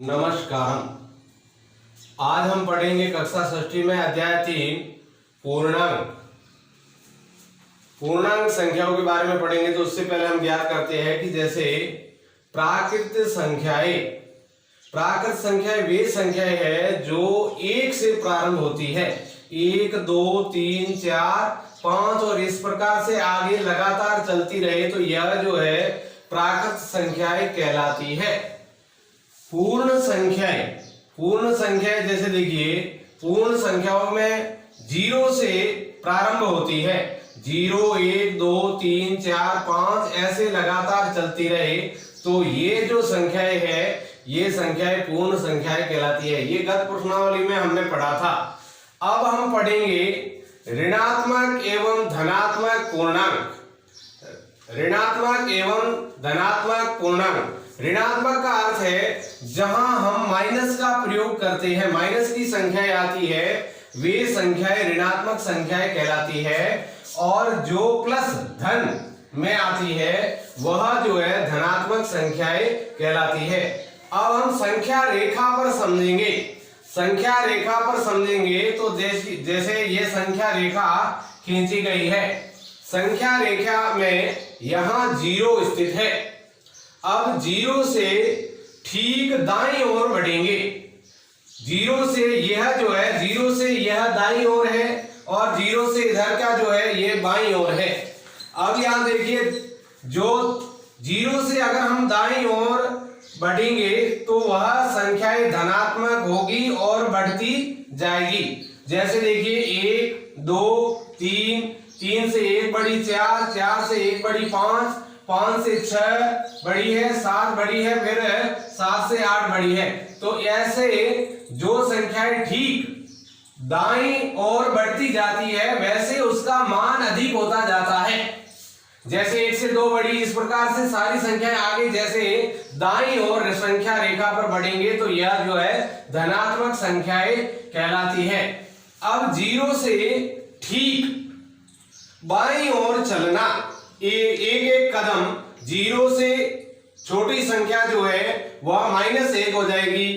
नमस्कार। आज हम पढ़ेंगे कक्षा षष्ठी में अध्याय 3 पूर्णांक संख्याओं के बारे में पढ़ेंगे। तो उससे पहले हम ज्ञात करते हैं कि जैसे प्राकृत संख्याएं वे संख्याएं हैं जो 1 से प्रारंभ होती है। 1, 2, 3, 4, 5 और इस प्रकार से आगे लगातार चलती रहे तो यह जो है प्राकृत संख्याएं कहलाती है। पूर्ण संख्याएं जैसे देखिए, पूर्ण संख्याओं में 0 से प्रारंभ होती है। 0, 1, 2, 3, 4, 5 ऐसे लगातार चलती रहे तो ये जो संख्याएं है ये संख्याएं पूर्ण संख्याएं कहलाती है। ये गत प्रश्नावली में हमने पढ़ा था। अब हम पढ़ेंगे ऋणात्मक एवं धनात्मक पूर्णांक। ऋणात्मक का अर्थ है जहां हम माइनस का प्रयोग करते हैं, माइनस की संख्याएं आती है वे संख्याएं ऋणात्मक संख्याएं कहलाती है, और जो प्लस धन में आती है वह जो है धनात्मक संख्याएं कहलाती है। अब हम संख्या रेखा पर समझेंगे तो जैसे ये संख्या रेखा खींची गई है। संख्या रेखा में यहां 0 स्थित है। अब 0 से ठीक दाईं ओर बढ़ेंगे। 0 से यह जो है 0 से यह दाईं ओर है और 0 से इधर का जो है ये बाईं ओर है। अब यहां देखिए, जो 0 से अगर हम दाईं ओर बढ़ेंगे तो वह संख्याएं धनात्मक होगी और बढ़ती जाएगी। जैसे देखिए 1, 2, 3, 3 से 1 बढ़ी 4, 4 से 1 बढ़ी 5, 5 से 6 बढ़ी है, 7 बढ़ी है, फिर 7 से 8 बढ़ी है। तो ऐसे जो संख्याएं ठीक दाईं ओर बढ़ती जाती है वैसे उसका मान अधिक होता जाता है। जैसे 1 से 2 बढ़ी, इस प्रकार से सारी संख्याएं आगे जैसे दाईं ओर संख्या रेखा पर बढ़ेंगे तो यह जो है धनात्मक संख्याएं कहलाती है। अब 0 से ठीक बाईं ओर चलना, एक कदम 0 से छोटी संख्या जो है वह -1 हो जाएगी।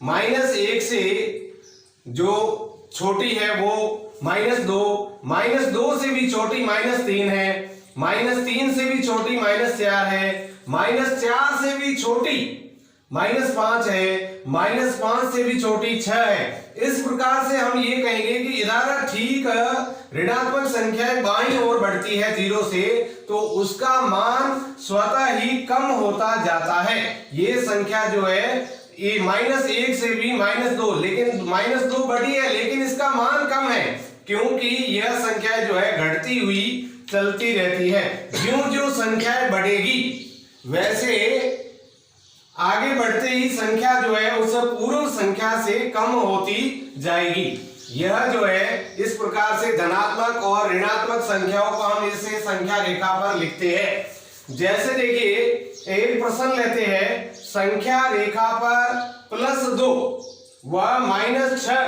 -1 से जो छोटी है वो -2, -2 से भी छोटी -3 है, -3 से भी छोटी -4 है, -4 से भी छोटी -5 है, -5 से भी छोटी 6 है। इस प्रकार से हम ये कहेंगे कि इधर ठीक ऋणात्मक संख्याएं बाईं ओर बढ़ती है 0 से तो उसका मान स्वतः ही कम होता जाता है। ये संख्या जो है ये -1 से भी -2, लेकिन -2 बढ़ी है लेकिन इसका मान कम है क्योंकि यह संख्या जो है घटती हुई चलती रहती है। ज्यों-ज्यों संख्याएं बढ़ेगी वैसे आगे बढ़ते ही संख्या जो है उस पूर्ण संख्या से कम होती जाएगी। यह जो है इस प्रकार से धनात्मक और ऋणात्मक संख्याओं को हम इसे संख्या रेखा पर लिखते हैं। जैसे देखिए एक प्रश्न लेते हैं, संख्या रेखा पर +2 व -6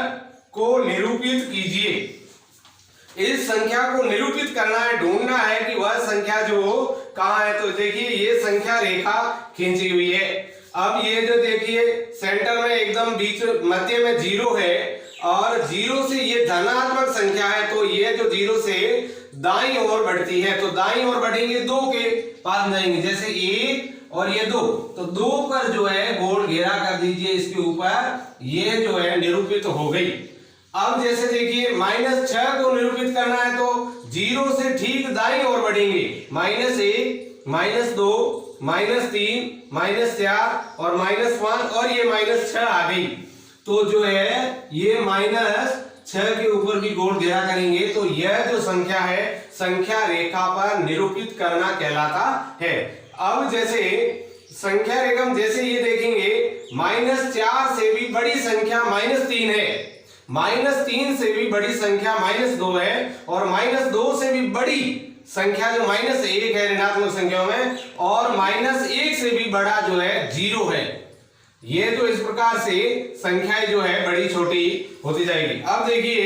को निरूपित कीजिए। इस संख्या को निरूपित करना है, ढूंढना है कि वह संख्या जो कहां है। तो देखिए ये संख्या रेखा खींची हुई है। अब ये जो देखिए सेंटर में एकदम बीच मध्य में 0 है और 0 से ये धनात्मक संख्या है तो ये जो 0 से दाईं ओर बढ़ती है तो दाईं ओर बढ़ेंगे 2 के पास जाएंगे। जैसे 1 और ये 2 तो 2 पर जो है गोल घेरा कर दीजिए इसके ऊपर, ये जो है निरूपित हो गई। अब जैसे देखिए -6 को निरूपित करना है तो 0 से ठीक दाईं ओर बढ़ेंगे, -1, -2, -3, -4 और -5 और ये -6 आ गई। तो जो है ये -6 के ऊपर भी गोल घेरा करेंगे तो यह जो संख्या है संख्या रेखा पर निरूपित करना कहलाता है। अब जैसे संख्या रेखा में जैसे ये देखेंगे -4 से भी बड़ी संख्या -3 है, -3 से भी बड़ी संख्या -2 है और -2 से भी बड़ी संख्या जो -1 है ऋणात्मक संख्याओं में, और -1 से भी बड़ा जो है 0 है। ये तो इस प्रकार से संख्याएं जो है बड़ी छोटी होती जाएगी। अब देखिए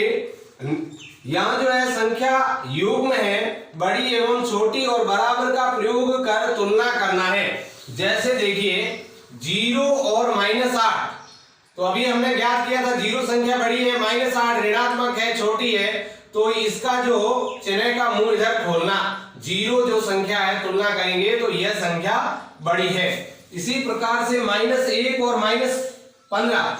यहाँ जो है संख्या युग्म है, बड़ी एवं छोटी और बराबर का प्रयोग कर तुलना करना है। जैसे देखिए 0 और -8। तो अभी हमने ज्ञात किया था 0 संख्या बड़ी है, -8 ऋणात्मक है, छोटी है, तो इसका जो चिन्ह का मुंह इधर खोलना, 0 जो संख्या है तुलना करेंगे तो यह संख्या बड़ी है। इसी प्रकार से -1 और -15,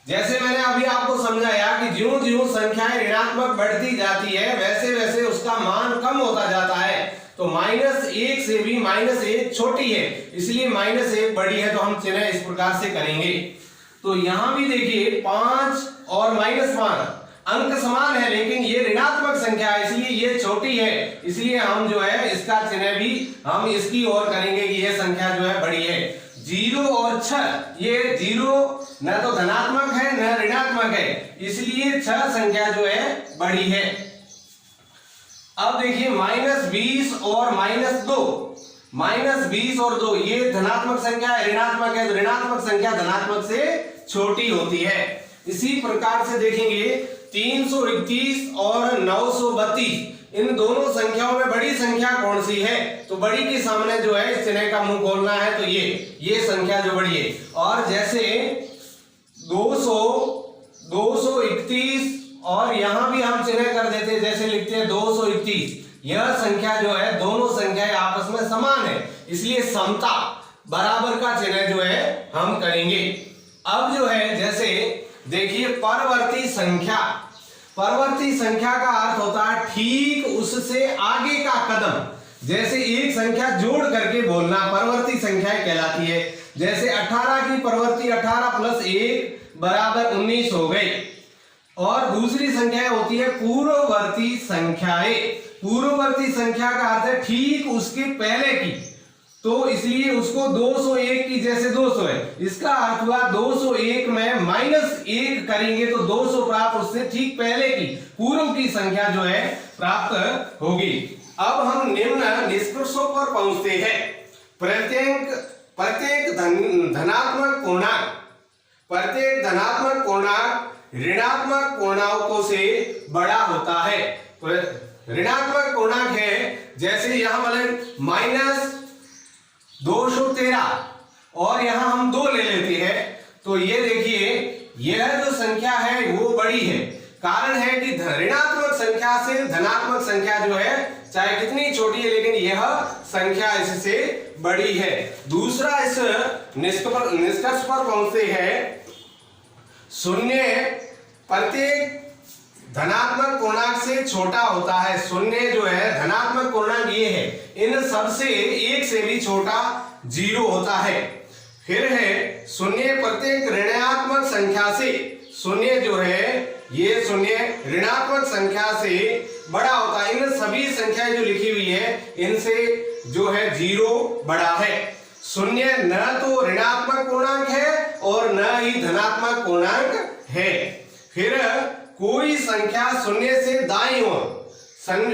जैसे मैंने अभी आपको समझाया कि ज्यों ज्यों संख्याएं ऋणात्मक बढ़ती जाती है वैसे वैसे उसका मान कम होता जाता है। तो -1 से भी -1 छोटी है, इसलिए -1 बड़ी है, तो हम चिन्ह इस प्रकार से करेंगे। तो यहां भी देखिए 5 और -5 अंक समान है, लेकिन ये ऋणात्मक संख्या है इसलिए ये छोटी है, इसलिए हम जो है इसका चिन्ह भी हम इसकी ओर करेंगे कि ये संख्या जो है बड़ी है। 0 और 6, ये 0 न तो धनात्मक है न ऋणात्मक है, इसलिए 6 संख्या जो है बड़ी है। अब देखिए -20 और -2, -20 और 2 ये धनात्मक संख्या है, ऋणात्मक है, तो ऋणात्मक संख्या धनात्मक से छोटी होती है। इसी प्रकार से देखेंगे 331 और 932, इन दोनों संख्याओं में बड़ी संख्या कौन सी है? तो बड़ी के सामने जो है इस चिन्ह का मुंह खोलना है, तो ये संख्या जो बड़ी है। और जैसे 200, 231 और यहां भी हम चिन्ह कर देते हैं, जैसे लिखते हैं 231, यह संख्या जो है दोनों संख्याएं आपस में समान है, इसलिए समता बराबर का चिन्ह जो है हम करेंगे। अब जो है जैसे देखिए परवर्ती संख्या, परवर्ती संख्या का अर्थ होता है ठीक उससे आगे का कदम। जैसे एक संख्या जोड़ करके बोलना परवर्ती संख्याएं कहलाती है। जैसे 18 की परवर्ती 18 + 1 = 19 हो गई। और दूसरी संख्या होती है पूर्ववर्ती संख्याएं। पूर्ववर्ती संख्या का अर्थ है ठीक उसके पहले की, तो इसलिए उसको 201 की जैसे 200 है, इसका अर्थ हुआ 201 में -1 करेंगे तो 200 प्राप्त उससे ठीक पहले की पूर्व की संख्या जो है प्राप्त होगी। अब हम निम्न निष्कर्षों पर पहुंचते हैं। प्रत्येक धनात्मक पूर्णांक ऋणात्मक पूर्णांकों से बड़ा होता है। ऋणात्मक पूर्णांक है जैसे यहां वाले -213 और यहां हम 2 ले लेते हैं, तो ये देखिए यह जो संख्या है वो बड़ी है। कारण है कि ऋणात्मक संख्या से धनात्मक संख्या जो है चाहे कितनी छोटी है लेकिन यह संख्या इससे बड़ी है। दूसरा इस निष्कर्ष पर पहुंचते हैं, शून्य प्रत्येक धनात्मक पूर्णांक से छोटा होता है। शून्य जो है धनात्मक पूर्णांक ये है, इन सब से 1 से भी छोटा 0 होता है। फिर है शून्य प्रत्येक ऋणात्मक संख्या से, शून्य जो है ये शून्य ऋणात्मक संख्या से बड़ा होता है। इन सभी संख्याएं जो लिखी हुई है इनसे जो है 0 बड़ा है। शून्य न तो ऋणात्मक पूर्णांक है और न ही धनात्मक पूर्णांक है। फिर कोई संख्या शून्य से दाईं ओर,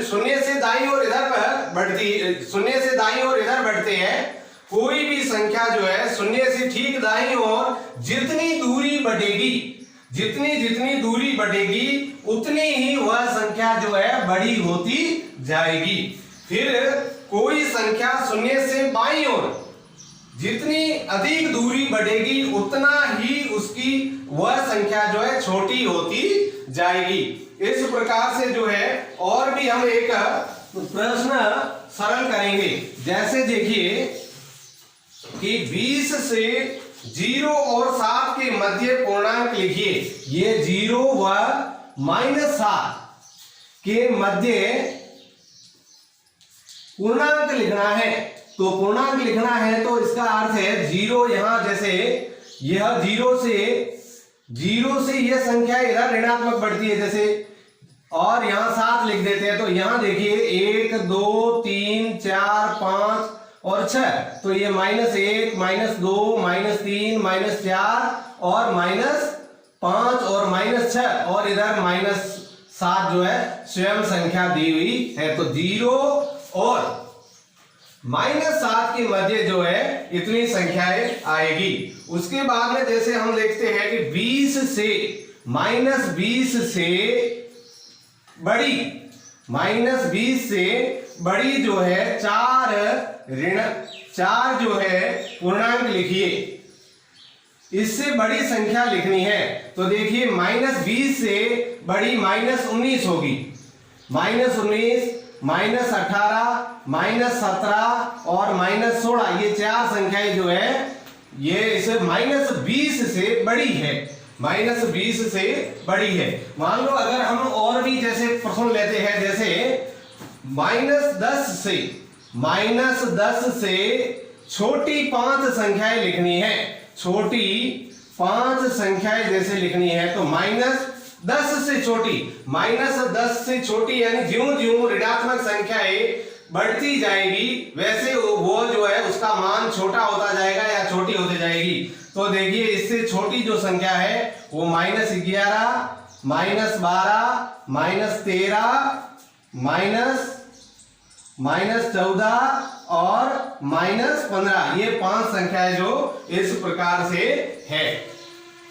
शून्य से दाईं ओर इधर बढ़ती, शून्य से दाईं ओर इधर बढ़ते हैं। कोई भी संख्या जो है शून्य से ठीक दाईं ओर जितनी दूरी बढ़ेगी, जितनी दूरी बढ़ेगी उतनी ही वह संख्या जो है बड़ी होती जाएगी। फिर कोई संख्या शून्य से बाईं ओर जितनी अधिक दूरी बढ़ेगी उतना ही उसकी वह संख्या जो है छोटी होती जाएगी। इस प्रकार से जो है और भी हम एक प्रश्न सरल करेंगे। जैसे देखिए कि 20 से 0 और 7 के मध्य पूर्णांक लिखिए। ये 0 व -7 के मध्य पूर्णांक लिखना है। तो पूर्णांक लिखना है तो इसका अर्थ है 0 यहां, जैसे यह 0 से यह संख्या इधर ऋणात्मक बढ़ती है जैसे, और यहां 7 लिख देते हैं। तो यहां देखिए 1 2 3 4 5 और 6, तो ये -1 -2 -3 -4 और -5 और -6 और इधर -7 जो है स्वयं संख्या दी हुई है। तो 0 और -7 के मध्य जो है इतनी संख्याएं आएगी। उसके बाद में जैसे हम देखते हैं कि 20 से बड़ी जो है 4 जो है पूर्णांक लिखिए। इससे बड़ी संख्या लिखनी है तो देखिए -20 से बड़ी -19 होगी। -19, -18, -17 और -16 ये चार संख्याएं जो है ये इसे -20 से बड़ी है, -20 से बड़ी है। मान लो अगर हम और भी जैसे प्रश्न लेते हैं, जैसे -10 से छोटी 5 संख्याएं लिखनी है, छोटी 5 संख्याएं जैसे लिखनी है तो -10 से छोटी, -10 से छोटी यानी ज्यों ज्यों ऋणात्मक संख्याएं बढ़ती जाएगी वैसे वो जो है उसका मान छोटा होता जाएगा या छोटी होती जाएगी। तो देखिए इससे छोटी जो संख्या है वो -11, -12, -13, -14 और -15 ये 5 संख्याएं जो इस प्रकार से है।